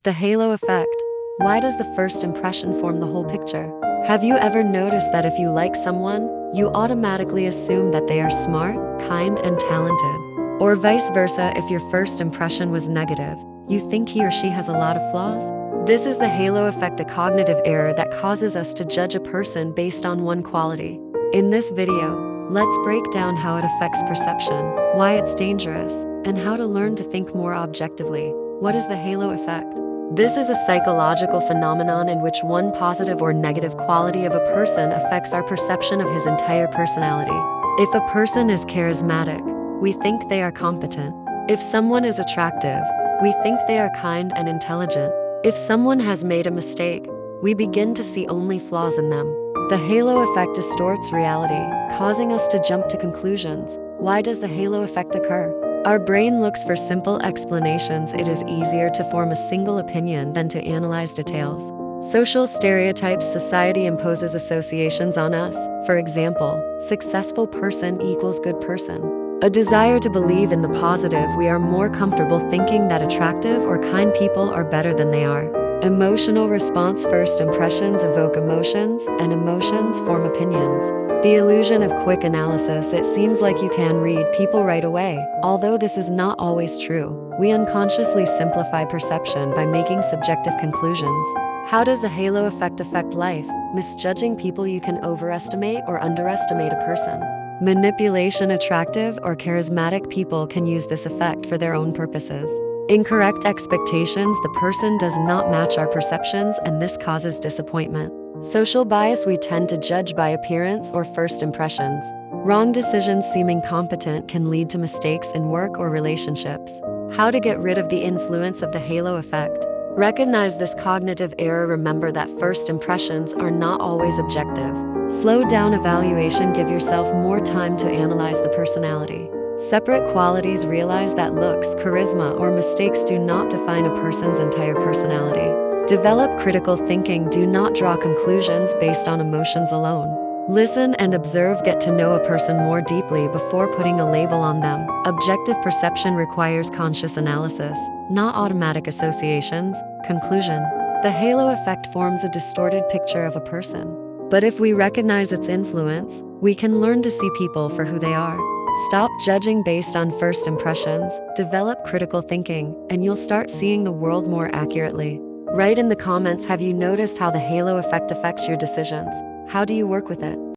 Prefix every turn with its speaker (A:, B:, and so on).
A: The halo effect. Why does the first impression form the whole picture? Have you ever noticed that if you like someone, you automatically assume that they are smart, kind, and talented? Or vice versa, if your first impression was negative, you think he or she has a lot of flaws? This is the halo effect, a cognitive error that causes us to judge a person based on one quality. In this video, let's break down how it affects perception, why it's dangerous, and how to learn to think more objectively. What is the halo effect? This is a psychological phenomenon in which one positive or negative quality of a person affects our perception of his entire personality. If a person is charismatic, we think they are competent. If someone is attractive, we think they are kind and intelligent. If someone has made a mistake, we begin to see only flaws in them. The halo effect distorts reality, causing us to jump to conclusions. Why does the halo effect occur? Our brain looks for simple explanations. It is easier to form a single opinion than to analyze details. Social stereotypes. Society imposes associations on us. For example, successful person equals good person. A desire to believe in the positive. We are more comfortable thinking that attractive or kind people are better than they are. Emotional response. First impressions evoke emotions, and emotions form opinions. The illusion of quick analysis. It seems like you can read people right away. Although this is not always true, we unconsciously simplify perception by making subjective conclusions. How does the halo effect affect life? Misjudging people. You can overestimate or underestimate a person. Manipulation. Attractive or charismatic people can use this effect for their own purposes. Incorrect expectations. The person does not match our perceptions, and this causes disappointment. Social bias. We tend to judge by appearance or first impressions. Wrong decisions. Seeming competent can lead to mistakes in work or relationships. How to get rid of the influence of the halo effect? Recognize this cognitive error. Remember that first impressions are not always objective. Slow down evaluation. Give yourself more time to analyze the personality. Separate qualities. Realize that looks, charisma, or mistakes do not define a person's entire personality. Develop critical thinking. Do not draw conclusions based on emotions alone. Listen and observe. Get to know a person more deeply before putting a label on them. Objective perception requires conscious analysis, not automatic associations. Conclusion. The halo effect forms a distorted picture of a person. But if we recognize its influence, we can learn to see people for who they are. Stop judging based on first impressions, develop critical thinking, and you'll start seeing the world more accurately. Write in the comments, have you noticed how the halo effect affects your decisions? How do you work with it?